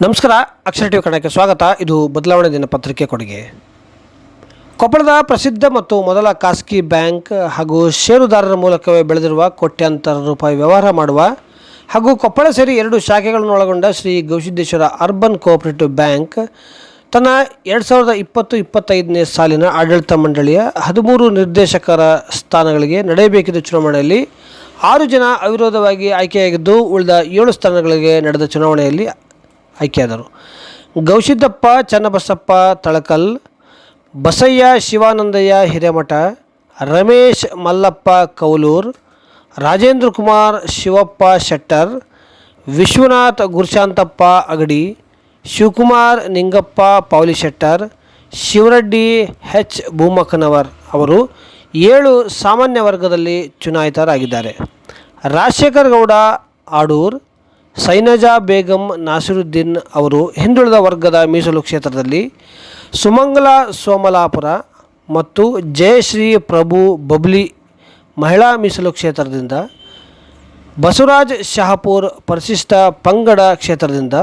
ನಮಸ್ಕಾರ. ಅಕ್ಷರ ಟಿವಿ ಕನ್ನಡಕ್ಕೆ ಸ್ವಾಗತ. ಇದು ಬದಲಾವಣೆ ದಿನಪತ್ರಿಕೆ ಕೊಡುಗೆ. ಕೊಪ್ಪಳದ ಪ್ರಸಿದ್ಧ ಮತ್ತು ಮೊದಲ ಖಾಸಗಿ ಬ್ಯಾಂಕ್ ಹಾಗೂ ಷೇರುದಾರರ ಮೂಲಕವೇ ಬೆಳೆದಿರುವ ಕೋಟ್ಯಾಂತರ ರೂಪಾಯಿ ವ್ಯವಹಾರ ಮಾಡುವ ಹಾಗೂ ಕೊಪ್ಪಳ ಸೇರಿ 2 ಶಾಖೆಗಳನ್ನು ಒಳಗೊಂಡ Shri Gavisiddheshwara urban cooperative bank ತನ್ನ 2020-25ನೇ ಸಾಲಿನ ಆಡಳಿತ ಮಂಡಳಿಯ 13 ನಿರ್ದೇಶಕರ ಸ್ಥಾನಗಳಿಗೆ ನಡೆಯಬೇಕಿದ್ದ ಚುನಾವಣೆಯಲ್ಲಿ 6 ಜನ ಅವಿರೋಧವಾಗಿ ಆಯ್ಕೆಯಾಗಿದ್ದು, ಉಳಿದ 7 ಸ್ಥಾನಗಳಿಗೆ ನಡೆದ ಚುನಾವಣೆಯಲ್ಲಿ ಆಯ್ಕೆಯಾದರು. ಗವಿಸಿದ್ದಪ್ಪ ಚನ್ನಬಸಪ್ಪ ತಳಕಲ್, ಬಸಯ್ಯ ಶಿವಾನಂದಯ್ಯ ಹಿರೇಮಠ, ರಮೇಶ್ ಮಲ್ಲಪ್ಪ ಕೌಲೂರ್, ರಾಜೇಂದ್ರ ಕುಮಾರ್ ಶಿವಪ್ಪ ಶೆಟ್ಟರ್, ವಿಶ್ವನಾಥ್ ಗುರುಶಾಂತಪ್ಪ ಅಗಡಿ, ಶಿವಕುಮಾರ್ ನಿಂಗಪ್ಪ ಪೌಲಿಶೆಟ್ಟರ್, ಶಿವರೆಡ್ಡಿ ಎಚ್ ಭೂಮಕ್ಕನವರ್ ಅವರು 7 ಸಾಮಾನ್ಯ ವರ್ಗದಲ್ಲಿ ಚುನಾಯಿತರಾಗಿದ್ದಾರೆ. ರಾಜಶೇಖರ್ ಗೌಡ ಆಡೂರ್, ಸೈನಜಾ ಬೇಗಂ ನಾಸಿರುದ್ದೀನ್ ಅವರು ಹಿಂದುಳಿದ ವರ್ಗದ ಮೀಸಲು ಕ್ಷೇತ್ರದಲ್ಲಿ, ಸುಮಂಗಲ ಸೋಮಲಾಪುರ ಮತ್ತು ಜಯಶ್ರೀ ಪ್ರಭು ಬಬ್ಲಿ ಮಹಿಳಾ ಮೀಸಲು ಕ್ಷೇತ್ರದಿಂದ, ಬಸವರಾಜ್ ಶಹಾಪುರ್ ಪರಿಶಿಷ್ಟ ಪಂಗಡ ಕ್ಷೇತ್ರದಿಂದ,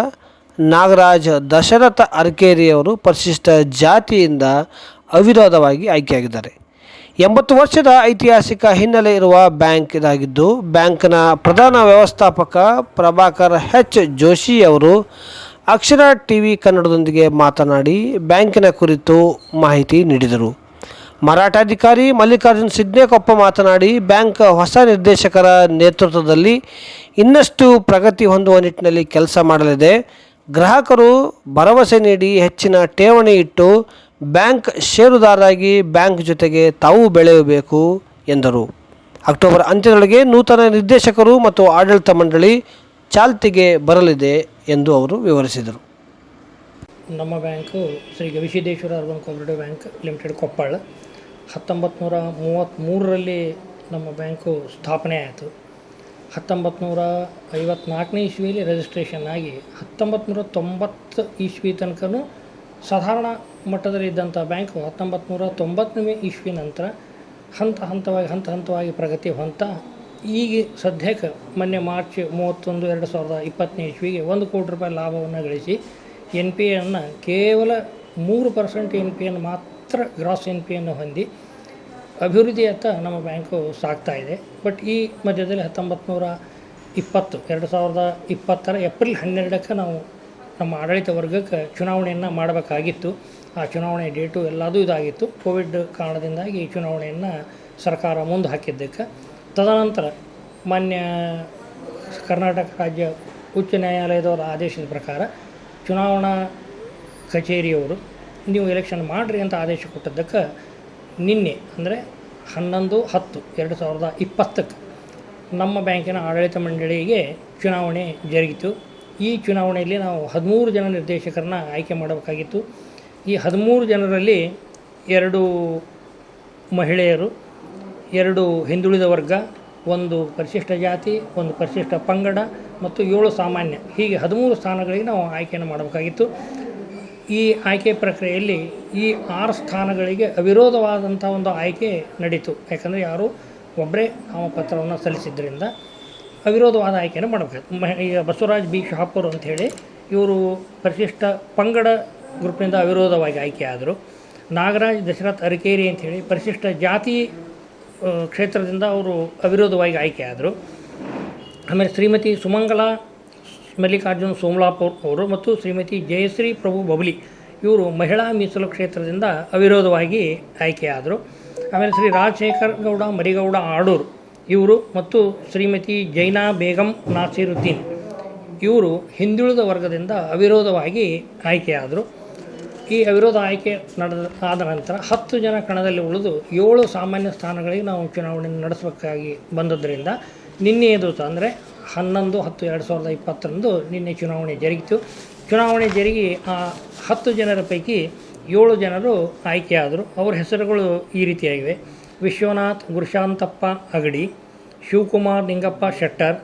ನಾಗರಾಜ್ ದಶರಥ ಅರಕೇರಿಯವರು ಪರಿಶಿಷ್ಟ ಜಾತಿಯಿಂದ ಅವಿರೋಧವಾಗಿ ಆಯ್ಕೆಯಾಗಿದ್ದಾರೆ. 80 ವರ್ಷದ ಐತಿಹಾಸಿಕ ಹಿನ್ನೆಲೆ ಇರುವ ಬ್ಯಾಂಕ್ ಇದಾಗಿದ್ದು, ಬ್ಯಾಂಕ್ನ ಪ್ರಧಾನ ವ್ಯವಸ್ಥಾಪಕ ಪ್ರಭಾಕರ್ ಎಚ್ ಜೋಶಿ ಅವರು ಅಕ್ಷರ ಟಿವಿ ಕನ್ನಡದೊಂದಿಗೆ ಮಾತನಾಡಿ ಬ್ಯಾಂಕಿನ ಕುರಿತು ಮಾಹಿತಿ ನೀಡಿದರು. ಮಾರಾಟಾಧಿಕಾರಿ ಮಲ್ಲಿಕಾರ್ಜುನ್ ಸಿಡ್ನೇಕೊಪ್ಪ ಮಾತನಾಡಿ, ಬ್ಯಾಂಕ್ ಹೊಸ ನಿರ್ದೇಶಕರ ನೇತೃತ್ವದಲ್ಲಿ ಇನ್ನಷ್ಟು ಪ್ರಗತಿ ಹೊಂದುವ ನಿಟ್ಟಿನಲ್ಲಿ ಕೆಲಸ ಮಾಡಲಿದೆ. ಗ್ರಾಹಕರು ಭರವಸೆ ನೀಡಿ ಹೆಚ್ಚಿನ ಠೇವಣಿ ಇಟ್ಟು ಬ್ಯಾಂಕ್ ಷೇರುದಾರರಾಗಿ ಬ್ಯಾಂಕ್ ಜೊತೆಗೆ ತಾವು ಬೆಳೆಯಬೇಕು ಎಂದರು. ಅಕ್ಟೋಬರ್ ಅಂತ್ಯದೊಳಗೆ ನೂತನ ನಿರ್ದೇಶಕರು ಮತ್ತು ಆಡಳಿತ ಮಂಡಳಿ ಚಾಲ್ತಿಗೆ ಬರಲಿದೆ ಎಂದು ಅವರು ವಿವರಿಸಿದರು. ನಮ್ಮ bank Shri Gavisiddheshwara urban cooperative bank limited Koppal 1933ರಲ್ಲಿ ನಮ್ಮ ಬ್ಯಾಂಕು ಸ್ಥಾಪನೆ ಆಯಿತು. 1954ನೇ ಇಸ್ವಿಯಲ್ಲಿ ರಿಜಿಸ್ಟ್ರೇಷನ್ ಆಗಿ 1990 ಇಸ್ವಿ ತನಕನೂ ಸಾಧಾರಣ ಮಟ್ಟದಲ್ಲಿದ್ದಂಥ ಬ್ಯಾಂಕು 1990ನೇ ಇಸ್ವಿ ನಂತರ ಹಂತ ಹಂತವಾಗಿ ಪ್ರಗತಿ ಹೊಂತ ಈಗ ಸದ್ಯಕ್ಕೆ ಮೊನ್ನೆ ಮಾರ್ಚ್ 31, 2020ನೇ ಇಸ್ವಿಗೆ 1 ಕೋಟಿ ರೂಪಾಯಿ ಲಾಭವನ್ನು ಗಳಿಸಿ NPA ಕೇವಲ 3% NPA ಮಾತ್ರ ಗ್ರಾಸ್ NPA ಹೊಂದಿ ಅಭಿವೃದ್ಧಿಯತ್ತ ನಮ್ಮ ಬ್ಯಾಂಕು ಸಾಗ್ತಾ ಇದೆ. ಬಟ್ ಈ ಮಧ್ಯದಲ್ಲಿ 2020 ಏಪ್ರಿಲ್ 12ಕ್ಕೆ ನಾವು ನಮ್ಮ ಆಡಳಿತ ವರ್ಗಕ್ಕೆ ಚುನಾವಣೆಯನ್ನು ಮಾಡಬೇಕಾಗಿತ್ತು. ಆ ಚುನಾವಣೆ ಡೇಟು ಎಲ್ಲದೂ ಇದಾಗಿತ್ತು. ಕೋವಿಡ್ ಕಾರಣದಿಂದಾಗಿ ಈ ಚುನಾವಣೆಯನ್ನು ಸರ್ಕಾರ ಮುಂದೆ ಹಾಕಿದ್ದಕ್ಕೆ ತದನಂತರ ಮಾನ್ಯ ಕರ್ನಾಟಕ ರಾಜ್ಯ ಉಚ್ಚ ನ್ಯಾಯಾಲಯದವರ ಆದೇಶದ ಪ್ರಕಾರ ಚುನಾವಣಾ ಕಚೇರಿಯವರು ನೀವು ಎಲೆಕ್ಷನ್ ಮಾಡಿರಿ ಅಂತ ಆದೇಶ ಕೊಟ್ಟಿದ್ದಕ್ಕೆ ನಿನ್ನೆ ಅಂದರೆ 11/10/2020ಕ್ಕೆ ನಮ್ಮ ಬ್ಯಾಂಕಿನ ಆಡಳಿತ ಮಂಡಳಿಗೆ ಚುನಾವಣೆ ಜರುಗಿತು. ಈ ಚುನಾವಣೆಯಲ್ಲಿ ನಾವು 13 ಜನ ನಿರ್ದೇಶಕರನ್ನ ಆಯ್ಕೆ ಮಾಡಬೇಕಾಗಿತ್ತು. ಈ 13 ಜನರಲ್ಲಿ 2 ಮಹಿಳೆಯರು, 2 ಹಿಂದುಳಿದ ವರ್ಗ, 1 ಪರಿಶಿಷ್ಟ ಜಾತಿ, 1 ಪರಿಶಿಷ್ಟ ಪಂಗಡ ಮತ್ತು 7 ಸಾಮಾನ್ಯ, ಹೀಗೆ 13 ಸ್ಥಾನಗಳಿಗೆ ನಾವು ಆಯ್ಕೆಯನ್ನು ಮಾಡಬೇಕಾಗಿತ್ತು. ಈ ಆಯ್ಕೆ ಪ್ರಕ್ರಿಯೆಯಲ್ಲಿ ಈ 6 ಸ್ಥಾನಗಳಿಗೆ ಅವಿರೋಧವಾದಂಥ ಒಂದು ಆಯ್ಕೆ ನಡೀತು. ಯಾಕಂದರೆ ಯಾರು ಒಬ್ಬರೇ ನಾಮಪತ್ರವನ್ನು ಸಲ್ಲಿಸಿದ್ದರಿಂದ ಅವಿರೋಧವಾದ ಆಯ್ಕೆಯನ್ನು ಮಾಡಬೇಕಾಗಿತ್ತು. ಈಗ ಬಸವರಾಜ್ ಬಿ ಶಹಾಪುರ್ ಅಂಥೇಳಿ ಇವರು ಪರಿಶಿಷ್ಟ ಪಂಗಡ ಗ್ರೂಪ್ನಿಂದ ಅವಿರೋಧವಾಗಿ ಆಯ್ಕೆ ಆದರು. ನಾಗರಾಜ್ ದಶರಥ ಅರಕೇರಿ ಅಂಥೇಳಿ ಪರಿಶಿಷ್ಟ ಜಾತಿ ಕ್ಷೇತ್ರದಿಂದ ಅವರು ಅವಿರೋಧವಾಗಿ ಆಯ್ಕೆ ಆದರು. ಆಮೇಲೆ ಶ್ರೀಮತಿ ಸುಮಂಗಲ ಮಲ್ಲಿಕಾರ್ಜುನ್ ಸೋಮಲಾಪುರ್ ಅವರು ಮತ್ತು ಶ್ರೀಮತಿ ಜಯಶ್ರೀ ಪ್ರಭು ಬಬ್ಲಿ ಇವರು ಮಹಿಳಾ ಮೀಸಲು ಕ್ಷೇತ್ರದಿಂದ ಅವಿರೋಧವಾಗಿ ಆಯ್ಕೆ ಆದರು. ಆಮೇಲೆ ಶ್ರೀ ರಾಜಶೇಖರ್ ಗೌಡ ಮರಿಗೌಡ ಆಡೂರು ಇವರು ಮತ್ತು ಶ್ರೀಮತಿ ಜೈನಾ ಬೇಗಂ ನಾಸಿರುದ್ದೀನ್ ಇವರು ಹಿಂದುಳಿದ ವರ್ಗದಿಂದ ಅವಿರೋಧವಾಗಿ ಆಯ್ಕೆಯಾದರು. ಈ ಅವಿರೋಧ ಆಯ್ಕೆ ಆದ ನಂತರ 10 ಜನ ಕಣದಲ್ಲಿ ಉಳಿದು 7 ಸಾಮಾನ್ಯ ಸ್ಥಾನಗಳಿಗೆ ನಾವು ಚುನಾವಣೆಯನ್ನು ನಡೆಸಬೇಕಾಗಿ ಬಂದದ್ದರಿಂದ ನಿನ್ನೆಯ ದಿವಸ ಅಂದರೆ 11/10/2020ರಂದು ನಿನ್ನೆ ಚುನಾವಣೆ ಜರುಗಿತು. ಚುನಾವಣೆ ಜರುಗಿ ಆ 10 ಜನರ ಪೈಕಿ 7 ಜನರು ಆಯ್ಕೆಯಾದರು. ಅವರ ಹೆಸರುಗಳು ಈ ರೀತಿಯಾಗಿವೆ: ವಿಶ್ವನಾಥ್ ಗುರುಶಾಂತಪ್ಪ ಅಗಡಿ, ಶಿವಕುಮಾರ್ ನಿಂಗಪ್ಪ ಶೆಟ್ಟರ್,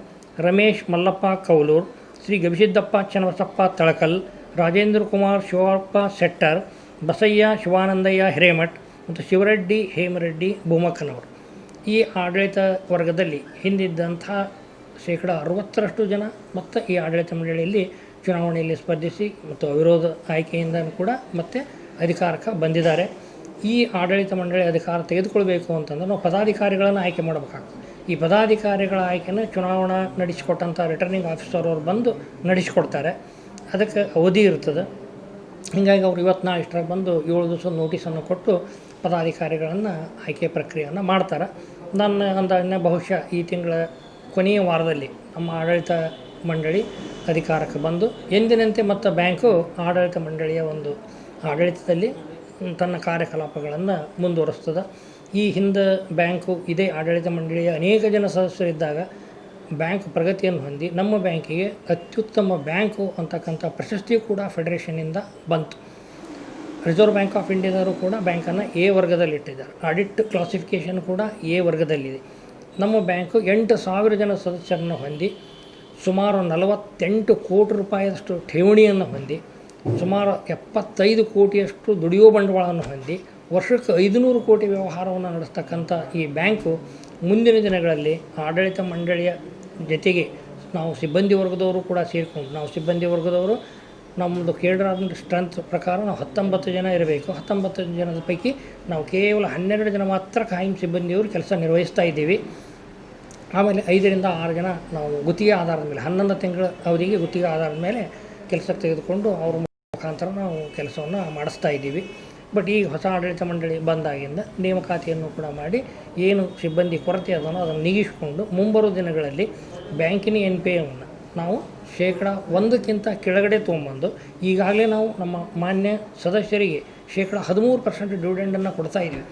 ರಮೇಶ್ ಮಲ್ಲಪ್ಪ ಕೌಲೂರ್, ಶ್ರೀ ಗವಿಸಿದ್ದಪ್ಪ ಚನ್ನಬಸಪ್ಪ ತಳಕಲ್, ರಾಜೇಂದ್ರ ಕುಮಾರ್ ಶಿವಪ್ಪ ಶೆಟ್ಟರ್, ಬಸಯ್ಯ ಶಿವಾನಂದಯ್ಯ ಹಿರೇಮಠ್ ಮತ್ತು ಶಿವರೆಡ್ಡಿ ಹೇಮರೆಡ್ಡಿ ಭೂಮಕ್ಕನವರು. ಈ ಆಡಳಿತ ವರ್ಗದಲ್ಲಿ ಹಿಂದಿದ್ದಂಥ 60% ಜನ ಮತ್ತು ಈ ಆಡಳಿತ ಮಂಡಳಿಯಲ್ಲಿ ಚುನಾವಣೆಯಲ್ಲಿ ಸ್ಪರ್ಧಿಸಿ ಮತ್ತು ಅವಿರೋಧ ಆಯ್ಕೆಯಿಂದ ಕೂಡ ಮತ್ತೆ ಅಧಿಕಾರಕ್ಕೆ ಬಂದಿದ್ದಾರೆ. ಈ ಆಡಳಿತ ಮಂಡಳಿ ಅಧಿಕಾರ ತೆಗೆದುಕೊಳ್ಬೇಕು ಅಂತಂದ್ರೆ ನಾವು ಪದಾಧಿಕಾರಿಗಳನ್ನು ಆಯ್ಕೆ ಮಾಡಬೇಕಾಗ್ತದೆ. ಈ ಪದಾಧಿಕಾರಿಗಳ ಆಯ್ಕೆನ ಚುನಾವಣಾ ನಡೆಸಿಕೊಟ್ಟಂಥ ರಿಟರ್ನಿಂಗ್ ಆಫೀಸರ್ ಅವರು ಬಂದು ನಡೆಸಿಕೊಡ್ತಾರೆ. ಅದಕ್ಕೆ ಅವಧಿ ಇರ್ತದೆ. ಹೀಗಾಗಿ ಅವರು ಇವತ್ತು ನಾ ಇಷ್ಟರಾಗ ಬಂದು 7 ದಿವಸದ ನೋಟಿಸನ್ನು ಕೊಟ್ಟು ಪದಾಧಿಕಾರಿಗಳನ್ನು ಆಯ್ಕೆ ಪ್ರಕ್ರಿಯೆಯನ್ನು ಮಾಡ್ತಾರೆ. ನನ್ನ ಅಂದಾಜಿನ ಬಹುಶಃ ಈ ತಿಂಗಳ ಕೊನೆಯ ವಾರದಲ್ಲಿ ನಮ್ಮ ಆಡಳಿತ ಮಂಡಳಿ ಅಧಿಕಾರಕ್ಕೆ ಬಂದು ಎಂದಿನಂತೆ ಮತ್ತು ಬ್ಯಾಂಕು ಆಡಳಿತ ಮಂಡಳಿಯ ಒಂದು ಆಡಳಿತದಲ್ಲಿ ತನ್ನ ಕಾರ್ಯಕಲಾಪಗಳನ್ನು ಮುಂದುವರಿಸ್ತದೆ. ಈ ಹಿಂದೆ ಬ್ಯಾಂಕು ಇದೇ ಆಡಳಿತ ಮಂಡಳಿಯ ಅನೇಕ ಜನ ಸದಸ್ಯರಿದ್ದಾಗ ಬ್ಯಾಂಕ್ ಪ್ರಗತಿಯನ್ನು ಹೊಂದಿ ನಮ್ಮ ಬ್ಯಾಂಕಿಗೆ ಅತ್ಯುತ್ತಮ ಬ್ಯಾಂಕು ಅಂತಕ್ಕಂಥ ಪ್ರಶಸ್ತಿಯೂ ಕೂಡ ಫೆಡರೇಷನ್ನಿಂದ ಬಂತು. ರಿಸರ್ವ್ ಬ್ಯಾಂಕ್ ಆಫ್ ಇಂಡಿಯಾದವರು ಕೂಡ ಬ್ಯಾಂಕನ್ನು ಎ ವರ್ಗದಲ್ಲಿಟ್ಟಿದ್ದಾರೆ. ಆಡಿಟ್ ಕ್ಲಾಸಿಫಿಕೇಷನ್ ಕೂಡ ಎ ವರ್ಗದಲ್ಲಿದೆ. ನಮ್ಮ ಬ್ಯಾಂಕು 8,000 ಜನ ಸದಸ್ಯರನ್ನು ಹೊಂದಿ ಸುಮಾರು 48 ಕೋಟಿ ರೂಪಾಯಿಯಷ್ಟು ಠೇವಣಿಯನ್ನು ಹೊಂದಿ ಸುಮಾರು 75 ಕೋಟಿಯಷ್ಟು ದುಡಿಯೋ ಬಂಡವಾಳವನ್ನು ಹೊಂದಿ ವರ್ಷಕ್ಕೆ 500 ಕೋಟಿ ವ್ಯವಹಾರವನ್ನು ನಡೆಸ್ತಕ್ಕಂಥ ಈ ಬ್ಯಾಂಕು ಮುಂದಿನ ದಿನಗಳಲ್ಲಿ ಆಡಳಿತ ಮಂಡಳಿಯ ಜೊತೆಗೆ ನಾವು ಸಿಬ್ಬಂದಿ ವರ್ಗದವರು ಕೂಡ ಸೇರಿಕೊಂಡು ನಾವು ಸಿಬ್ಬಂದಿ ವರ್ಗದವರು ನಮ್ಮದು ಕೇಡರಾದ ಸ್ಟ್ರೆಂತ್ ಪ್ರಕಾರ ನಾವು 19 ಜನ ಇರಬೇಕು. 19 ಜನದ ಪೈಕಿ ನಾವು ಕೇವಲ 12 ಜನ ಮಾತ್ರ ಕಾಯಂ ಸಿಬ್ಬಂದಿಯವರು ಕೆಲಸ ನಿರ್ವಹಿಸ್ತಾ ಇದ್ದೀವಿ. ಆಮೇಲೆ 5 ರಿಂದ 6 ಜನ ನಾವು ಗುತ್ತಿಗೆ ಆಧಾರದ ಮೇಲೆ 11 ತಿಂಗಳ ಅವಧಿಗೆ ಗುತ್ತಿಗೆ ಆಧಾರದ ಮೇಲೆ ಕೆಲಸಕ್ಕೆ ತೆಗೆದುಕೊಂಡು ಅವ್ರ ಮುಖಾಂತರ ನಾವು ಕೆಲಸವನ್ನು ಮಾಡಿಸ್ತಾ ಇದ್ದೀವಿ. ಬಟ್ ಈಗ ಹೊಸ ಆಡಳಿತ ಮಂಡಳಿ ಬಂದಾಗಿಂದ ನೇಮಕಾತಿಯನ್ನು ಕೂಡ ಮಾಡಿ ಏನು ಸಿಬ್ಬಂದಿ ಕೊರತೆ ಅದನ್ನು ಅದನ್ನು ನೀಗಿಸಿಕೊಂಡು ಮುಂಬರುವ ದಿನಗಳಲ್ಲಿ ಬ್ಯಾಂಕಿನ NPA-ವನ್ನು ನಾವು 1%ಕ್ಕಿಂತ ಕೆಳಗಡೆ ತೊಗೊಂಬಂದು ಈಗಾಗಲೇ ನಾವು ನಮ್ಮ ಮಾನ್ಯ ಸದಸ್ಯರಿಗೆ 13% ಡಿವಿಡೆಂಡನ್ನು ಕೊಡ್ತಾ ಇದ್ದೀವಿ.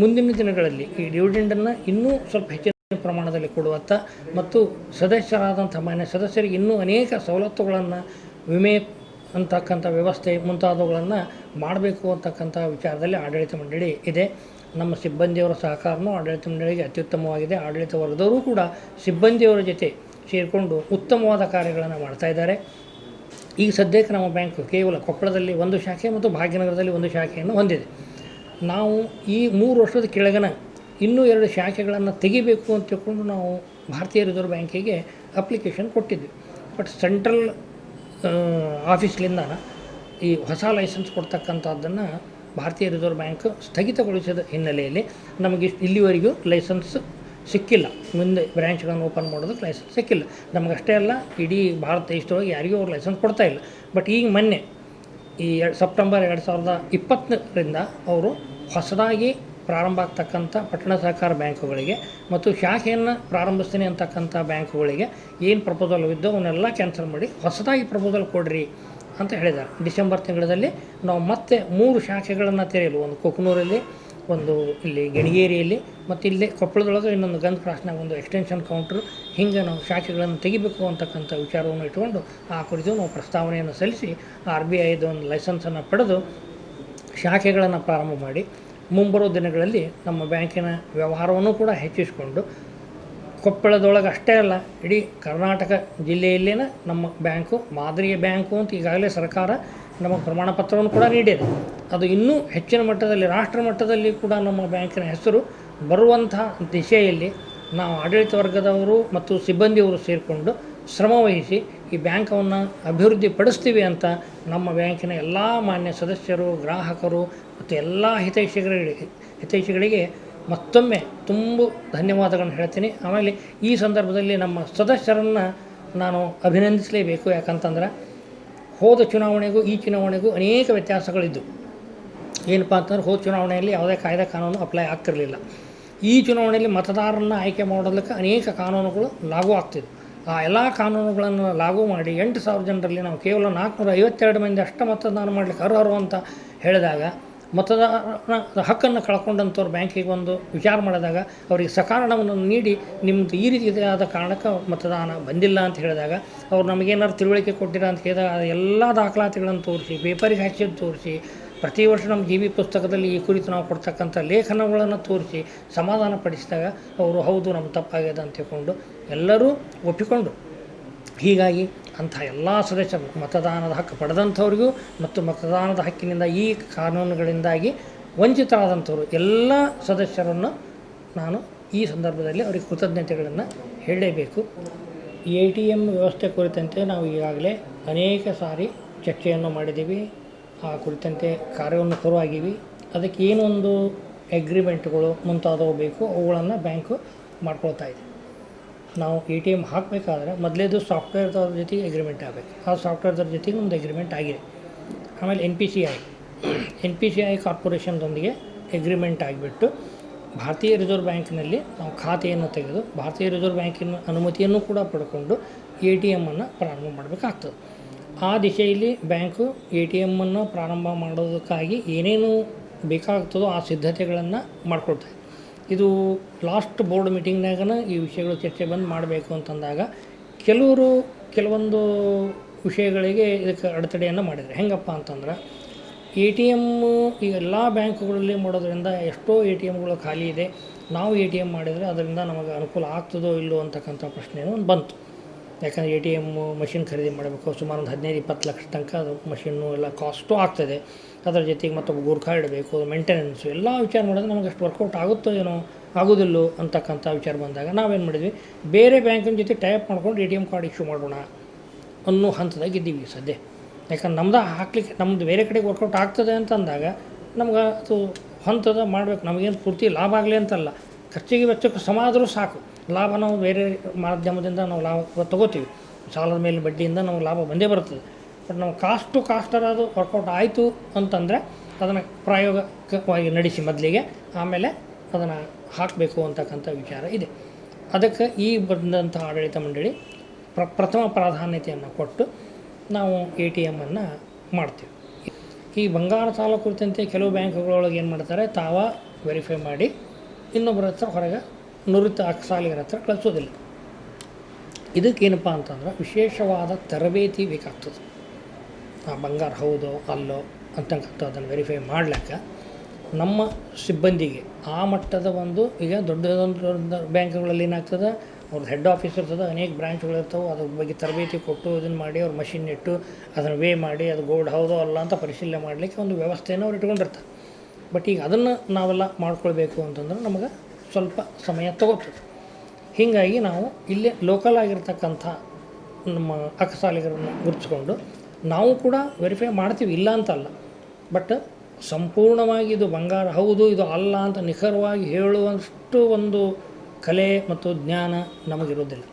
ಮುಂದಿನ ದಿನಗಳಲ್ಲಿ ಈ ಡಿವಿಡೆಂಡನ್ನು ಇನ್ನೂ ಸ್ವಲ್ಪ ಹೆಚ್ಚಿನ ಪ್ರಮಾಣದಲ್ಲಿ ಕೊಡುವತ್ತ ಮತ್ತು ಸದಸ್ಯರಾದಂಥ ಮಾನ್ಯ ಸದಸ್ಯರಿಗೆ ಇನ್ನೂ ಅನೇಕ ಸವಲತ್ತುಗಳನ್ನು ವಿಮೆ ಅಂತಕ್ಕಂಥ ವ್ಯವಸ್ಥೆ ಮುಂತಾದವುಗಳನ್ನು ಮಾಡಬೇಕು ಅಂತಕ್ಕಂಥ ವಿಚಾರದಲ್ಲಿ ಆಡಳಿತ ಮಂಡಳಿ ಇದೆ. ನಮ್ಮ ಸಿಬ್ಬಂದಿಯವರ ಸಹಕಾರನೂ ಆಡಳಿತ ಮಂಡಳಿಗೆ ಅತ್ಯುತ್ತಮವಾಗಿದೆ. ಆಡಳಿತ ವರ್ಗದವರು ಕೂಡ ಸಿಬ್ಬಂದಿಯವರ ಜೊತೆ ಸೇರಿಕೊಂಡು ಉತ್ತಮವಾದ ಕಾರ್ಯಗಳನ್ನು ಮಾಡ್ತಾ ಇದ್ದಾರೆ. ಈಗ ಸದ್ಯಕ್ಕೆ ನಮ್ಮ ಬ್ಯಾಂಕು ಕೇವಲ ಕೊಪ್ಪಳದಲ್ಲಿ 1 ಶಾಖೆ ಮತ್ತು ಭಾಗ್ಯನಗರದಲ್ಲಿ 1 ಶಾಖೆಯನ್ನು ಹೊಂದಿದೆ. ನಾವು ಈ 3 ವರ್ಷದ ಕೆಳಗನ ಇನ್ನೂ 2 ಶಾಖೆಗಳನ್ನು ತೆಗಿಬೇಕು ಅಂತ ತಿಳ್ಕೊಂಡು ನಾವು ಭಾರತೀಯ ರಿಸರ್ವ್ ಬ್ಯಾಂಕಿಗೆ ಅಪ್ಲಿಕೇಶನ್ ಕೊಟ್ಟಿದ್ವಿ. ಬಟ್ ಸೆಂಟ್ರಲ್ ಆಫೀಸ್ಲಿಂದ ಈ ಹೊಸ ಲೈಸೆನ್ಸ್ ಕೊಡ್ತಕ್ಕಂಥದ್ದನ್ನು ಭಾರತೀಯ ರಿಸರ್ವ್ ಬ್ಯಾಂಕ್ ಸ್ಥಗಿತಗೊಳಿಸಿದ ಹಿನ್ನೆಲೆಯಲ್ಲಿ ನಮಗೆ ಇಲ್ಲಿವರೆಗೂ ಲೈಸೆನ್ಸ್ ಸಿಕ್ಕಿಲ್ಲ. ಮುಂದೆ ಬ್ರ್ಯಾಂಚ್ಗಳನ್ನು ಓಪನ್ ಮಾಡೋದಕ್ಕೆ ಲೈಸೆನ್ಸ್ ಸಿಕ್ಕಿಲ್ಲ. ನಮಗಷ್ಟೇ ಅಲ್ಲ, ಇಡೀ ಭಾರತ ದೇಶದೊಳಗೆ ಯಾರಿಗೂ ಅವ್ರು ಲೈಸೆನ್ಸ್ ಕೊಡ್ತಾ ಇಲ್ಲ. ಬಟ್ ಈಗ ಮೊನ್ನೆ ಈ ಸೆಪ್ಟೆಂಬರ್ 2020ರಿಂದ ಅವರು ಹೊಸದಾಗಿ ಪ್ರಾರಂಭ ಆಗ್ತಕ್ಕಂಥ ಪಟ್ಟಣ ಸಹಕಾರ ಬ್ಯಾಂಕುಗಳಿಗೆ ಮತ್ತು ಶಾಖೆಯನ್ನು ಪ್ರಾರಂಭಿಸ್ತೀನಿ ಅಂತಕ್ಕಂಥ ಬ್ಯಾಂಕುಗಳಿಗೆ ಏನು ಪ್ರಪೋಸಲ್ ಇದ್ದೋ ಅವನ್ನೆಲ್ಲ ಕ್ಯಾನ್ಸಲ್ ಮಾಡಿ ಹೊಸದಾಗಿ ಪ್ರಪೋಸಲ್ ಕೊಡ್ರಿ ಅಂತ ಹೇಳಿದ್ದಾರೆ. ಡಿಸೆಂಬರ್ ತಿಂಗಳಲ್ಲಿ ನಾವು ಮತ್ತೆ 3 ಶಾಖೆಗಳನ್ನು ತೆರೆಯಲು, ಒಂದು ಕೊಕ್ಕನೂರಲ್ಲಿ, ಒಂದು ಇಲ್ಲಿ ಗೆಣಗೇರಿಯಲ್ಲಿ ಮತ್ತು ಇಲ್ಲೇ ಕೊಪ್ಪಳದೊಳಗೆ ಇನ್ನೊಂದು ಗಂಧ ಕ್ರಾಸ್ನಾಗ ಒಂದು ಎಕ್ಸ್ಟೆನ್ಷನ್ ಕೌಂಟ್ರು, ಹಿಂಗೆ ನಾವು ಶಾಖೆಗಳನ್ನು ತೆಗಿಬೇಕು ಅಂತಕ್ಕಂಥ ವಿಚಾರವನ್ನು ಇಟ್ಕೊಂಡು ಆ ಕುರಿತು ನಾವು ಪ್ರಸ್ತಾವನೆಯನ್ನು ಸಲ್ಲಿಸಿ RBIದು ಒಂದು ಲೈಸೆನ್ಸನ್ನು ಪಡೆದು ಶಾಖೆಗಳನ್ನು ಪ್ರಾರಂಭ ಮಾಡಿ ಮುಂಬರುವ ದಿನಗಳಲ್ಲಿ ನಮ್ಮ ಬ್ಯಾಂಕಿನ ವ್ಯವಹಾರವನ್ನು ಕೂಡ ಹೆಚ್ಚಿಸಿಕೊಂಡು ಕೊಪ್ಪಳದೊಳಗೆ ಅಷ್ಟೇ ಅಲ್ಲ, ಇಡೀ ಕರ್ನಾಟಕ ಜಿಲ್ಲೆಯಲ್ಲೇ ನಮ್ಮ ಬ್ಯಾಂಕು ಮಾದರಿಯ ಬ್ಯಾಂಕು ಅಂತ ಈಗಾಗಲೇ ಸರ್ಕಾರ ನಮಗೆ ಪ್ರಮಾಣ ಪತ್ರವನ್ನು ಕೂಡ ನೀಡಿದೆ. ಅದು ಇನ್ನೂ ಹೆಚ್ಚಿನ ಮಟ್ಟದಲ್ಲಿ ರಾಷ್ಟ್ರ ಮಟ್ಟದಲ್ಲಿ ಕೂಡ ನಮ್ಮ ಬ್ಯಾಂಕಿನ ಹೆಸರು ಬರುವಂಥ ದಿಶೆಯಲ್ಲಿ ನಾವು ಆಡಳಿತ ವರ್ಗದವರು ಮತ್ತು ಸಿಬ್ಬಂದಿಯವರು ಸೇರಿಕೊಂಡು ಶ್ರಮವಹಿಸಿ ಈ ಬ್ಯಾಂಕನ್ನು ಅಭಿವೃದ್ಧಿ ಪಡಿಸ್ತೀವಿ ಅಂತ ನಮ್ಮ ಬ್ಯಾಂಕಿನ ಎಲ್ಲ ಮಾನ್ಯ ಸದಸ್ಯರು, ಗ್ರಾಹಕರು ಮತ್ತು ಎಲ್ಲ ಹಿತೈಷಿಗಳಿಗೆ ಮತ್ತೊಮ್ಮೆ ತುಂಬ ಧನ್ಯವಾದಗಳನ್ನು ಹೇಳ್ತೀನಿ. ಆಮೇಲೆ ಈ ಸಂದರ್ಭದಲ್ಲಿ ನಮ್ಮ ಸದಸ್ಯರನ್ನು ನಾನು ಅಭಿನಂದಿಸಲೇಬೇಕು. ಯಾಕಂತಂದ್ರೆ ಹೋದ ಚುನಾವಣೆಗೂ ಈ ಚುನಾವಣೆಗೂ ಅನೇಕ ವ್ಯತ್ಯಾಸಗಳಿದ್ದು. ಏನಪ್ಪ ಅಂತಂದ್ರೆ ಹೋದ ಚುನಾವಣೆಯಲ್ಲಿ ಯಾವುದೇ ಕಾಯ್ದೆ ಕಾನೂನು ಅಪ್ಲೈ ಆಗ್ತಿರಲಿಲ್ಲ. ಈ ಚುನಾವಣೆಯಲ್ಲಿ ಮತದಾರರನ್ನು ಆಯ್ಕೆ ಮಾಡೋದಕ್ಕೆ ಅನೇಕ ಕಾನೂನುಗಳು ಲಾಗೂ ಆಗ್ತಿದ್ವು. ಆ ಎಲ್ಲ ಕಾನೂನುಗಳನ್ನು ಲಾಗೂ ಮಾಡಿ 8,000 ಜನರಲ್ಲಿ ನಾವು ಕೇವಲ 452 ಮಂದಿ ಅಷ್ಟು ಮತದಾನ ಮಾಡಲಿಕ್ಕೆ ಅರ್ಹರು ಅಂತ ಹೇಳಿದಾಗ ಮತದಾನ ಹಕ್ಕನ್ನು ಕಳ್ಕೊಂಡಂಥವ್ರು ಬ್ಯಾಂಕಿಗೆ ಒಂದು ವಿಚಾರ ಮಾಡಿದಾಗ ಅವರಿಗೆ ಸಕಾರಣವನ್ನು ನೀಡಿ ನಿಮ್ಮದು ಈ ರೀತಿಯಾದ ಕಾರಣಕ್ಕೆ ಮತದಾನ ಬಂದಿಲ್ಲ ಅಂತ ಹೇಳಿದಾಗ ಅವ್ರು ನಮಗೇನಾದ್ರು ತಿಳುವಳಿಕೆ ಕೊಟ್ಟಿರ ಅಂತ ಹೇಳಿದಾಗ ಎಲ್ಲ ದಾಖಲಾತಿಗಳನ್ನು ತೋರಿಸಿ, ಪೇಪರಿಗೆ ಹಾಕಿದ್ದು ತೋರಿಸಿ, ಪ್ರತಿ ವರ್ಷ ನಮ್ಮ GB ಪುಸ್ತಕದಲ್ಲಿ ಈ ಕುರಿತು ನಾವು ಕೊಡ್ತಕ್ಕಂಥ ಲೇಖನಗಳನ್ನು ತೋರಿಸಿ ಸಮಾಧಾನ ಪಡಿಸಿದಾಗ ಅವರು ಹೌದು ನಮ್ಮ ತಪ್ಪಾಗಿದೆ ಅಂತ ತಿಳ್ಕೊಂಡು ಎಲ್ಲರೂ ಒಪ್ಪಿಕೊಂಡು, ಹೀಗಾಗಿ ಅಂಥ ಎಲ್ಲ ಸದಸ್ಯರು ಮತದಾನದ ಹಕ್ಕು ಪಡೆದಂಥವ್ರಿಗೂ ಮತ್ತು ಮತದಾನದ ಹಕ್ಕಿನಿಂದ ಈ ಕಾನೂನುಗಳಿಂದಾಗಿ ವಂಚಿತರಾದಂಥವ್ರು ಎಲ್ಲ ಸದಸ್ಯರನ್ನು ನಾನು ಈ ಸಂದರ್ಭದಲ್ಲಿ ಅವರಿಗೆ ಕೃತಜ್ಞತೆಗಳನ್ನು ಹೇಳಲೇಬೇಕು. ATM ವ್ಯವಸ್ಥೆ ಕುರಿತಂತೆ ನಾವು ಈಗಾಗಲೇ ಅನೇಕ ಸಾರಿ ಚರ್ಚೆಯನ್ನು ಮಾಡಿದ್ದೀವಿ. ಆ ಕುರಿತಂತೆ ಕಾರ್ಯವನ್ನು ಶುರುವಾಗಿವಿ. ಅದಕ್ಕೆ ಏನೊಂದು ಅಗ್ರಿಮೆಂಟ್ಗಳು ಮುಂತಾದವು ಬೇಕು ಅವುಗಳನ್ನು ಬ್ಯಾಂಕು ಮಾಡ್ಕೊಳ್ತಾ ಇದೆ. ನಾವು ATM ಹಾಕಬೇಕಾದ್ರೆ ಮೊದಲೇದು ಸಾಫ್ಟ್ವೇರ್ದವ್ರ ಜೊತೆಗೆ ಅಗ್ರಿಮೆಂಟ್ ಆಗಬೇಕು. ಆ ಸಾಫ್ಟ್ವೇರ್ದವ್ರ ಜೊತೆಗೆ ಒಂದು ಅಗ್ರಿಮೆಂಟ್ ಆಗಿದೆ. ಆಮೇಲೆ NPCI ಕಾರ್ಪೊರೇಷನ್ದೊಂದಿಗೆ ಅಗ್ರಿಮೆಂಟ್ ಆಗಿಬಿಟ್ಟು ಭಾರತೀಯ ರಿಸರ್ವ್ ಬ್ಯಾಂಕ್ನಲ್ಲಿ ನಾವು ಖಾತೆಯನ್ನು ತೆಗೆದು ಭಾರತೀಯ ರಿಸರ್ವ್ ಬ್ಯಾಂಕಿನ ಅನುಮತಿಯನ್ನು ಕೂಡ ಪಡ್ಕೊಂಡು ATMನ್ನು ಪ್ರಾರಂಭ ಮಾಡಬೇಕಾಗ್ತದೆ. ಆ ದಿಶೆಯಲ್ಲಿ ಬ್ಯಾಂಕು ATMನ್ನು ಪ್ರಾರಂಭ ಮಾಡೋದಕ್ಕಾಗಿ ಏನೇನು ಬೇಕಾಗ್ತದೋ ಆ ಸಿದ್ಧತೆಗಳನ್ನು ಮಾಡ್ಕೊಳ್ತಾರೆ. ಇದು ಲಾಸ್ಟ್ ಬೋರ್ಡ್ ಮೀಟಿಂಗ್ನಾಗನ ಈ ವಿಷಯಗಳು ಚರ್ಚೆ ಬಂದು ಮಾಡಬೇಕು ಅಂತಂದಾಗ ಕೆಲವೊಂದು ವಿಷಯಗಳಿಗೆ ಇದಕ್ಕೆ ಅಡೆತಡೆಯನ್ನು ಮಾಡಿದ್ದಾರೆ. ಹೆಂಗಪ್ಪ ಅಂತಂದ್ರೆ ATM ಈಗ ಎಲ್ಲ ಬ್ಯಾಂಕುಗಳಲ್ಲಿ ಮಾಡೋದ್ರಿಂದ ಎಷ್ಟೋ ATMಗಳು ಖಾಲಿ ಇದೆ. ನಾವು ATM ಮಾಡಿದರೆ ಅದರಿಂದ ನಮಗೆ ಅನುಕೂಲ ಆಗ್ತದೋ ಇಲ್ಲೋ ಅಂತಕ್ಕಂಥ ಪ್ರಶ್ನೆಯೂ ಒಂದು ಬಂತು. ಯಾಕಂದರೆ ATM ಮಷಿನ್ ಖರೀದಿ ಮಾಡಬೇಕು, ಸುಮಾರು ಒಂದು 15-20 ಲಕ್ಷ ತನಕ ಅದು ಮಷಿನ್ನು ಎಲ್ಲ ಕಾಸ್ಟು ಆಗ್ತದೆ. ಅದರ ಜೊತೆಗೆ ಮತ್ತೊಬ್ಬ ಗುರ್ಖಾ ಇಡಬೇಕು, ಮೇಂಟೆನೆನ್ಸು ಎಲ್ಲ ವಿಚಾರ ಮಾಡಿದ್ರೆ ನಮಗೆ ಅಷ್ಟು ವರ್ಕೌಟ್ ಆಗುತ್ತೋ ಏನೋ ಆಗೋದಿಲ್ಲೋ ಅಂತಕ್ಕಂಥ ವಿಚಾರ ಬಂದಾಗ ನಾವೇನು ಮಾಡಿದ್ವಿ, ಬೇರೆ ಬ್ಯಾಂಕಿನ ಜೊತೆ ಟೈಪ್ ಮಾಡ್ಕೊಂಡು ATM ಕಾರ್ಡ್ ಇಶ್ಯೂ ಮಾಡೋಣ ಅನ್ನೋ ಹಂತದಾಗ ಇದ್ದೀವಿ ಸದ್ಯ. ಯಾಕಂದ್ರೆ ನಮ್ಮದು ಬೇರೆ ಕಡೆಗೆ ವರ್ಕೌಟ್ ಆಗ್ತದೆ ಅಂತಂದಾಗ ನಮ್ಗೆ ಅದು ಹಂತದ ಮಾಡಬೇಕು. ನಮಗೇನು ಪೂರ್ತಿ ಲಾಭ ಆಗಲಿ ಅಂತಲ್ಲ, ಖರ್ಚಿಗೆ ವೆಚ್ಚಕ್ಕೆ ಸಮ ಆದರೂ ಸಾಕು. ಲಾಭ ನಾವು ಬೇರೆ ಮಾಧ್ಯಮದಿಂದ ನಾವು ಲಾಭ ತೊಗೋತೀವಿ, ಸಾಲದ ಮೇಲೆ ಬಡ್ಡಿಯಿಂದ ನಾವು ಲಾಭ ಬಂದೇ ಬರ್ತದೆ. ಬಟ್ ನಾವು ಕಾಸ್ಟರ್ ಅದು ವರ್ಕೌಟ್ ಆಯಿತು ಅಂತಂದರೆ ಅದನ್ನು ಪ್ರಾಯೋಗಿಕವಾಗಿ ನಡೆಸಿ ಮೊದಲಿಗೆ, ಆಮೇಲೆ ಅದನ್ನು ಹಾಕಬೇಕು ಅಂತಕ್ಕಂಥ ವಿಚಾರ ಇದೆ. ಅದಕ್ಕೆ ಈ ಬಂದಂಥ ಆಡಳಿತ ಮಂಡಳಿ ಪ್ರಥಮ ಪ್ರಾಧಾನ್ಯತೆಯನ್ನು ಕೊಟ್ಟು ನಾವು ATMನ್ನು ಮಾಡ್ತೀವಿ. ಈ ಬಂಗಾರ ಸಾಲ ಕುರಿತಂತೆ ಕೆಲವು ಬ್ಯಾಂಕುಗಳೊಳಗೆ ಏನು ಮಾಡ್ತಾರೆ, ತಾವ ವೆರಿಫೈ ಮಾಡಿ ಇನ್ನೊಬ್ಬರ ಹತ್ರ ಹೊರಗೆ ನುರಿತ ಅಕ್ಸಾಲಿಗರ ಹತ್ರ ಕಳಿಸೋದಿಲ್ಲ. ಇದಕ್ಕೇನಪ್ಪ ಅಂತಂದ್ರೆ ವಿಶೇಷವಾದ ತರಬೇತಿ ಬೇಕಾಗ್ತದೆ. ಆ ಬಂಗಾರ ಹೌದೋ ಅಲ್ಲೋ ಅಂತಕ್ಕಂಥದ್ದನ್ನು ವೆರಿಫೈ ಮಾಡ್ಲಿಕ್ಕೆ ನಮ್ಮ ಸಿಬ್ಬಂದಿಗೆ ಆ ಮಟ್ಟದ ಈಗ ದೊಡ್ಡ ಬ್ಯಾಂಕ್ಗಳಲ್ಲಿ ಏನಾಗ್ತದೆ, ಅವ್ರದ್ದು ಹೆಡ್ ಆಫೀಸ್ ಇರ್ತದೆ, ಅನೇಕ ಬ್ರಾಂಚ್ಗಳಿರ್ತವೆ. ಅದ್ರ ಬಗ್ಗೆ ತರಬೇತಿ ಕೊಟ್ಟು ಇದನ್ನು ಮಾಡಿ ಅವ್ರು ಮಷಿನ್ ಇಟ್ಟು ಅದನ್ನು ವೇ ಮಾಡಿ ಅದು ಗೋಲ್ಡ್ ಹೌದೋ ಅಲ್ಲ ಅಂತ ಪರಿಶೀಲನೆ ಮಾಡಲಿಕ್ಕೆ ಒಂದು ವ್ಯವಸ್ಥೆಯನ್ನು ಅವ್ರು ಇಟ್ಕೊಂಡಿರ್ತಾರೆ. ಬಟ್ ಈಗ ಅದನ್ನು ನಾವೆಲ್ಲ ಮಾಡ್ಕೊಳ್ಬೇಕು ಅಂತಂದ್ರೆ ನಮಗೆ ಸ್ವಲ್ಪ ಸಮಯ ತಗೋತದೆ. ಹೀಗಾಗಿ ನಾವು ಇಲ್ಲೇ ಲೋಕಲ್ ಆಗಿರ್ತಕ್ಕಂಥ ನಮ್ಮ ಅಕ್ಕಸಾಲಿಗರನ್ನು ಗುರುತಿಸ್ಕೊಂಡು ನಾವು ಕೂಡ ವೆರಿಫೈ ಮಾಡ್ತೀವಿ, ಇಲ್ಲ ಅಂತಲ್ಲ. ಬಟ್ ಸಂಪೂರ್ಣವಾಗಿ ಇದು ಬಂಗಾರ ಹೌದು ಇದು ಅಲ್ಲ ಅಂತ ನಿಖರವಾಗಿ ಹೇಳುವಷ್ಟು ಒಂದು ಕಲೆ ಮತ್ತು ಜ್ಞಾನ ನಮಗಿರೋದಿಲ್ಲ.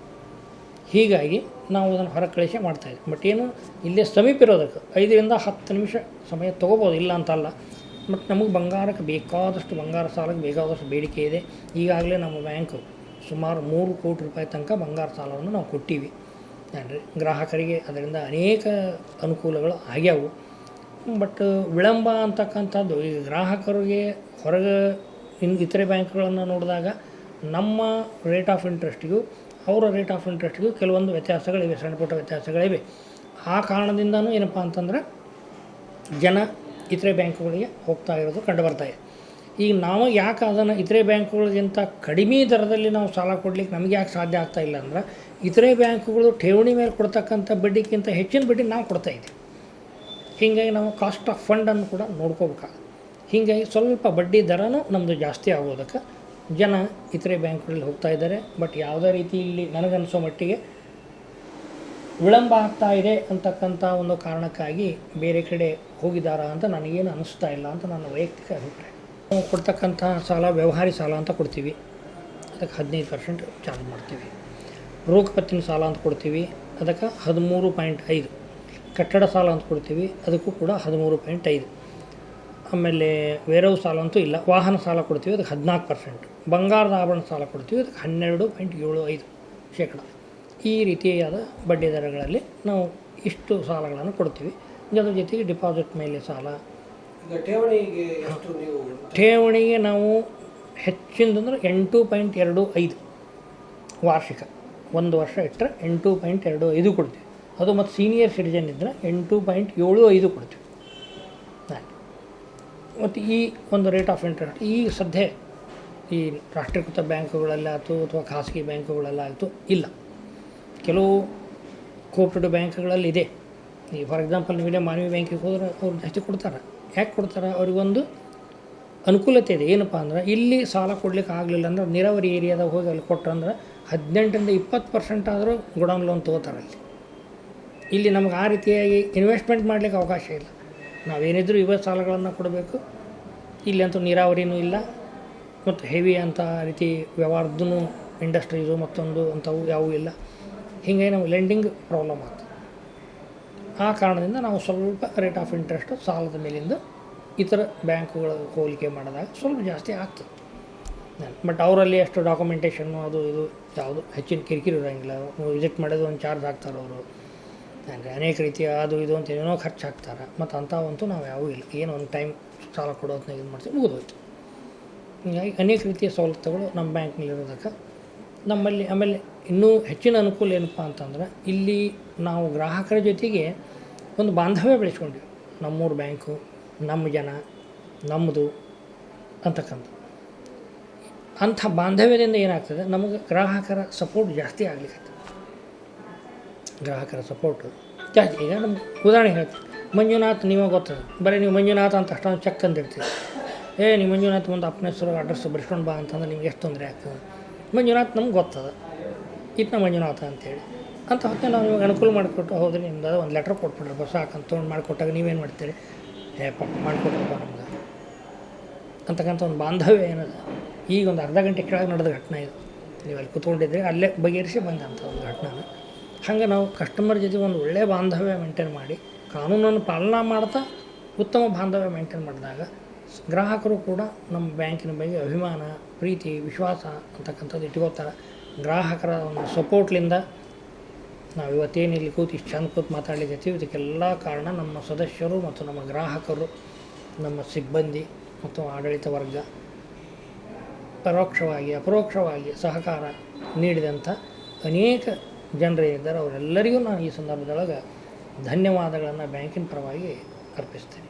ಹೀಗಾಗಿ ನಾವು ಅದನ್ನು ಹೊರ ಕಳಿಸಿ ಮಾಡ್ತಾಯಿದ್ವಿ. ಬಟ್ ಏನು ಇಲ್ಲೇ ಸಮೀಪ ಇರೋದಕ್ಕೆ 5-10 ನಿಮಿಷ ಸಮಯ ತೊಗೋಬೋದು, ಇಲ್ಲ ಅಂತಲ್ಲ. ಬಟ್ ನಮಗೆ ಬೇಕಾದಷ್ಟು ಬಂಗಾರ ಸಾಲಕ್ಕೆ ಬೇಕಾದಷ್ಟು ಬೇಡಿಕೆ ಇದೆ. ಈಗಾಗಲೇ ನಮ್ಮ ಬ್ಯಾಂಕು ಸುಮಾರು 3 ಕೋಟಿ ರೂಪಾಯಿ ತನಕ ಬಂಗಾರ ಸಾಲವನ್ನು ನಾವು ಕೊಟ್ಟಿವಿ. ಗ್ರಾಹಕರಿಗೆ ಅದರಿಂದ ಅನೇಕ ಅನುಕೂಲಗಳು ಆಗ್ಯಾವು. ಬಟ್ ವಿಳಂಬ ಅಂತಕ್ಕಂಥದ್ದು ಈಗ ಗ್ರಾಹಕರಿಗೆ ಹೊರಗೆ ಇತರೆ ಬ್ಯಾಂಕ್ಗಳನ್ನು ನೋಡಿದಾಗ ನಮ್ಮ ರೇಟ್ ಆಫ್ ಇಂಟ್ರೆಸ್ಟಿಗೂ ಅವರ ರೇಟ್ ಆಫ್ ಇಂಟ್ರೆಸ್ಟಿಗೂ ಕೆಲವೊಂದು ವ್ಯತ್ಯಾಸಗಳಿವೆ, ಸಣ್ಣ ಪುಟ್ಟ ವ್ಯತ್ಯಾಸಗಳಿವೆ. ಆ ಕಾರಣದಿಂದನೂ ಏನಪ್ಪ ಅಂತಂದ್ರೆ ಜನ ಇತರೆ ಬ್ಯಾಂಕುಗಳಿಗೆ ಹೋಗ್ತಾ ಇರೋದು ಕಂಡು ಬರ್ತಾಯಿದೆ. ಈಗ ನಾವು ಯಾಕೆ ಅದನ್ನು ಇತರೆ ಬ್ಯಾಂಕುಗಳಿಗಿಂತ ಕಡಿಮೆ ದರದಲ್ಲಿ ನಾವು ಸಾಲ ಕೊಡಲಿಕ್ಕೆ ನಮಗೆ ಯಾಕೆ ಸಾಧ್ಯ ಆಗ್ತಾ ಇಲ್ಲ ಅಂದ್ರೆ, ಇತರೆ ಬ್ಯಾಂಕುಗಳು ಠೇವಣಿ ಮೇಲೆ ಕೊಡ್ತಕ್ಕಂಥ ಬಡ್ಡಿಗಿಂತ ಹೆಚ್ಚಿನ ಬಡ್ಡಿ ನಾವು ಕೊಡ್ತಾಯಿದ್ದೀವಿ. ಹೀಗಾಗಿ ನಾವು ಕಾಸ್ಟ್ ಆಫ್ ಫಂಡನ್ನು ಕೂಡ ನೋಡ್ಕೋಬೇಕಾಗುತ್ತೆ. ಹೀಗಾಗಿ ಸ್ವಲ್ಪ ಬಡ್ಡಿ ದರನೂ ನಮ್ಮದು ಜಾಸ್ತಿ ಆಗೋದಕ್ಕೆ ಜನ ಇತರೆ ಬ್ಯಾಂಕ್ಗಳಲ್ಲಿ ಹೋಗ್ತಾ ಇದ್ದಾರೆ. ಬಟ್ ಯಾವುದೇ ರೀತಿ ಇಲ್ಲಿ ನನಗನ್ನಿಸೋ ಮಟ್ಟಿಗೆ ವಿಳಂಬ ಆಗ್ತಾ ಇದೆ ಅಂತಕ್ಕಂಥ ಒಂದು ಕಾರಣಕ್ಕಾಗಿ ಬೇರೆ ಕಡೆ ಹೋಗಿದ್ದಾರಾ ಅಂತ ನನಗೇನು ಅನ್ನಿಸ್ತಾ ಇಲ್ಲ ಅಂತ ನನ್ನ ವೈಯಕ್ತಿಕ ಅಭಿಪ್ರಾಯ. ನಾವು ಕೊಡ್ತಕ್ಕಂಥ ಸಾಲ ವ್ಯವಹಾರಿ ಸಾಲ ಅಂತ ಕೊಡ್ತೀವಿ, ಅದಕ್ಕೆ 15% ಚಾರ್ಜ್ ಮಾಡ್ತೀವಿ. ರೋಗಪತ್ತಿನ ಸಾಲ ಅಂತ ಕೊಡ್ತೀವಿ, ಅದಕ್ಕೆ 13.5. ಕಟ್ಟಡ ಸಾಲ ಅಂತ ಕೊಡ್ತೀವಿ, ಅದಕ್ಕೂ ಕೂಡ 13.5. ಆಮೇಲೆ ವೇರವು ಸಾಲ ಅಂತೂ ಇಲ್ಲ. ವಾಹನ ಸಾಲ ಕೊಡ್ತೀವಿ, ಅದಕ್ಕೆ 14%. ಬಂಗಾರದ ಆಭರಣ ಸಾಲ ಕೊಡ್ತೀವಿ, ಅದಕ್ಕೆ 12.75%. ಈ ರೀತಿಯಾದ ಬಡ್ಡಿ ದರಗಳಲ್ಲಿ ನಾವು ಇಷ್ಟು ಸಾಲಗಳನ್ನು ಕೊಡ್ತೀವಿ. ಅದರ ಜೊತೆಗೆ ಡಿಪಾಸಿಟ್ ಮೇಲೆ ಸಾಲ, ಠೇವಣಿಗೆ ನಾವು ಹೆಚ್ಚಿಂದಂದ್ರೆ 8.25 ವಾರ್ಷಿಕ, 1 ವರ್ಷ ಇಟ್ಟರೆ 8.25 ಕೊಡ್ತೀವಿ. ಅದು ಮತ್ತು ಸೀನಿಯರ್ ಸಿಟಿಜನ್ ಇದ್ದರೆ 8.75 ಕೊಡ್ತೀವಿ. ಮತ್ತು ಈ ಒಂದು ರೇಟ್ ಆಫ್ ಇಂಟ್ರೆಸ್ಟ್ ಈಗ ಸದ್ಯ ಈ ರಾಷ್ಟ್ರೀಕೃತ ಬ್ಯಾಂಕುಗಳಲ್ಲಾಯಿತು ಅಥವಾ ಖಾಸಗಿ ಬ್ಯಾಂಕುಗಳಲ್ಲಾಯಿತು ಇಲ್ಲ, ಕೆಲವು ಕೋಆಪರೇಟಿವ್ ಬ್ಯಾಂಕ್ಗಳಲ್ಲಿ ಇದೆ. ಈಗ ಫಾರ್ ಎಕ್ಸಾಂಪಲ್ ನೀವೇ ಮಾನವಿ ಬ್ಯಾಂಕಿಗೆ ಹೋದ್ರೆ ಅವ್ರು ಜಾಸ್ತಿ ಕೊಡ್ತಾರೆ. ಯಾಕೆ ಕೊಡ್ತಾರೆ? ಅವ್ರಿಗೊಂದು ಅನುಕೂಲತೆ ಇದೆ. ಏನಪ್ಪ ಅಂದ್ರೆ ಇಲ್ಲಿ ಸಾಲ ಕೊಡ್ಲಿಕ್ಕೆ ಆಗಲಿಲ್ಲ ಅಂದ್ರೆ ನೀರಾವರಿ ಏರಿಯಾದಾಗ ಹೋಗಿ ಅಲ್ಲಿ ಕೊಟ್ಟಂದ್ರೆ 18-20% ಆದರೂ ಗೋಡೌನ್ ಲೋನ್ ತೊಗೋತಾರಲ್ಲಿ. ಇಲ್ಲಿ ನಮ್ಗೆ ಆ ರೀತಿಯಾಗಿ ಇನ್ವೆಸ್ಟ್ಮೆಂಟ್ ಮಾಡಲಿಕ್ಕೆ ಅವಕಾಶ ಇಲ್ಲ. ನಾವೇನಿದ್ರೂ ಇವ ಸಾಲಗಳನ್ನು ಕೊಡಬೇಕು. ಇಲ್ಲಿ ಅಂತೂ ನೀರಾವರಿನೂ ಇಲ್ಲ ಮತ್ತು ಹೆವಿ ಅಂತ ರೀತಿ ವ್ಯವಹಾರದೂ ಇಂಡಸ್ಟ್ರೀಸು ಮತ್ತೊಂದು ಅಂಥವು ಯಾವುವೂ ಇಲ್ಲ. ಹೀಗಾಗಿ ನಾವು ಲೆಂಡಿಂಗ್ ಪ್ರಾಬ್ಲಮ್ ಆಗ್ತದೆ. ಆ ಕಾರಣದಿಂದ ನಾವು ಸ್ವಲ್ಪ ರೇಟ್ ಆಫ್ ಇಂಟ್ರೆಸ್ಟು ಸಾಲದ ಮೇಲಿಂದ ಇತರ ಬ್ಯಾಂಕುಗಳ ಹೋಲಿಕೆ ಮಾಡಿದಾಗ ಸ್ವಲ್ಪ ಜಾಸ್ತಿ ಆಗ್ತದೆ. ಬಟ್ ಅವರಲ್ಲಿ ಅಷ್ಟು ಡಾಕ್ಯುಮೆಂಟೇಷನ್ನು ಅದು ಇದು ಯಾವುದು ಹೆಚ್ಚಿನ ಕಿರಿಕಿರಿ ಇರೋಂಗಿಲ್ಲ. ವಿಸಿಟ್ ಮಾಡೋದು ಒಂದು ಚಾರ್ಜ್ ಹಾಕ್ತಾರೆ ಅವರು. ಅಂದರೆ ಅನೇಕ ರೀತಿಯ ಅದು ಇದು ಅಂತ ಏನೋ ಖರ್ಚು ಹಾಕ್ತಾರೆ. ಮತ್ತು ಅಂಥವಂತೂ ನಾವು ಯಾವೂ ಇಲ್ಲ. ಏನು ಒಂದು ಟೈಮ್ ಸಾಲ ಕೊಡೋದನ್ನ ಇದು ಮಾಡ್ತೀವಿ, ಮುಗಿದೋಯ್ತು. ಹೀಗಾಗಿ ಅನೇಕ ರೀತಿಯ ಸವಲತ್ತುಗಳು ನಮ್ಮ ಬ್ಯಾಂಕ್ನಲ್ಲಿರೋದಕ್ಕೆ ನಮ್ಮಲ್ಲಿ. ಆಮೇಲೆ ಇನ್ನೂ ಹೆಚ್ಚಿನ ಅನುಕೂಲ ಏನಪ್ಪ ಅಂತಂದ್ರೆ, ಇಲ್ಲಿ ನಾವು ಗ್ರಾಹಕರ ಜೊತೆಗೆ ಒಂದು ಬಾಂಧವ್ಯ ಬೆಳೆಸ್ಕೊಂಡಿವಿ. ನಮ್ಮೂರು ಬ್ಯಾಂಕು, ನಮ್ಮ ಜನ, ನಮ್ಮದು ಅಂತಕ್ಕಂಥ ಅಂಥ ಬಾಂಧವ್ಯದಿಂದ ಏನಾಗ್ತದೆ, ನಮಗೆ ಗ್ರಾಹಕರ ಸಪೋರ್ಟ್ ಜಾಸ್ತಿ ಆಗಲಿಕ್ಕೆ. ಗ್ರಾಹಕರ ಸಪೋರ್ಟು ಜಾಸ್ತಿ. ಈಗ ನಮ್ಮ ಉದಾಹರಣೆ ಹೇಳ್ತೀವಿ, ಮಂಜುನಾಥ್ ನೀವು ಗೊತ್ತದ, ಬರೀ ನೀವು ಮಂಜುನಾಥ್ ಅಂತ ಅಷ್ಟೊಂದು ಚೆಕ್ ತಂದಿರ್ತೀವಿ. ನೀವು ಮಂಜುನಾಥ್ ಮುಂದೆ ಅಪ್ಪನ ಹೆಸರು ಅಡ್ರೆಸ್ ಬರ್ಸ್ಕೊಂಡು ಬಾ ಅಂತಂದ್ರೆ ನಿಮ್ಗೆ ಎಷ್ಟು ತೊಂದರೆ ಆಗ್ತದೆ. ಮಂಜುನಾಥ್ ನಮ್ಗೆ ಗೊತ್ತದ, ಇಟ್ನ ಮಂಜುನಾಥ ಅಂತೇಳಿ ಅಂತ ಹೊತ್ತೆ ನಾವು ನಿಮಗೆ ಅನುಕೂಲ ಮಾಡಿಕೊಟ್ಟು, ಹೌದ್ರಿ ನಿಮ್ದು ಒಂದು ಲೆಟ್ರ್ ಕೊಟ್ಬಿಟ್ರೆ ಬಸ್ ಹಾಕಂತ ತೊಗೊಂಡು ಮಾಡಿಕೊಟ್ಟಾಗ ನೀವೇನು ಮಾಡ್ತೀರಿ, ಪಾಪ ಮಾಡಿಕೊಟ್ರಪ್ಪ ನಮ್ಗೆ ಅಂತಕ್ಕಂಥ ಒಂದು ಬಾಂಧವ್ಯ ಏನದ. ಈಗ ಒಂದು ಅರ್ಧ ಗಂಟೆ ಕೆಳಗೆ ನಡೆದ ಘಟನೆ ಇದು. ನೀವು ಅಲ್ಲಿ ಕೂತ್ಕೊಂಡಿದ್ರೆ ಅಲ್ಲೇ ಬಗೆಹರಿಸಿ ಬಂದಂಥ ಒಂದು ಘಟನೆ. ಹಾಗೆ ನಾವು ಕಸ್ಟಮರ್ ಜೊತೆ ಒಂದು ಒಳ್ಳೆಯ ಬಾಂಧವ್ಯ ಮೇಂಟೈನ್ ಮಾಡಿ, ಕಾನೂನನ್ನು ಪಾಲನೆ ಮಾಡ್ತಾ ಉತ್ತಮ ಬಾಂಧವ್ಯ ಮೇಂಟೈನ್ ಮಾಡಿದಾಗ ಗ್ರಾಹಕರು ಕೂಡ ನಮ್ಮ ಬ್ಯಾಂಕಿನ ಬಗ್ಗೆ ಅಭಿಮಾನ, ಪ್ರೀತಿ, ವಿಶ್ವಾಸ ಅಂತಕ್ಕಂಥದ್ದು ಇಟ್ಕೋತಾರೆ. ಗ್ರಾಹಕರ ಒಂದು ಸಪೋರ್ಟ್ಲಿಂದ ನಾವು ಇವತ್ತೇನು ಇಲ್ಲಿ ಕೂತು ಇಷ್ಟು ಚಂದ ಕೂತು ಮಾತಾಡಲಿಕ್ಕೆ ಇದಕ್ಕೆಲ್ಲ ಕಾರಣ ನಮ್ಮ ಸದಸ್ಯರು ಮತ್ತು ನಮ್ಮ ಗ್ರಾಹಕರು, ನಮ್ಮ ಸಿಬ್ಬಂದಿ ಮತ್ತು ಆಡಳಿತ ವರ್ಗ ಪರೋಕ್ಷವಾಗಿ ಅಪರೋಕ್ಷವಾಗಿ ಸಹಕಾರ ನೀಡಿದಂಥ ಅನೇಕ ಜನರೇನಿದ್ದಾರೆ ಅವರೆಲ್ಲರಿಗೂ ನಾನು ಈ ಸಂದರ್ಭದೊಳಗೆ ಧನ್ಯವಾದಗಳನ್ನು ಬ್ಯಾಂಕಿನ ಪರವಾಗಿ ಅರ್ಪಿಸ್ತೇನೆ.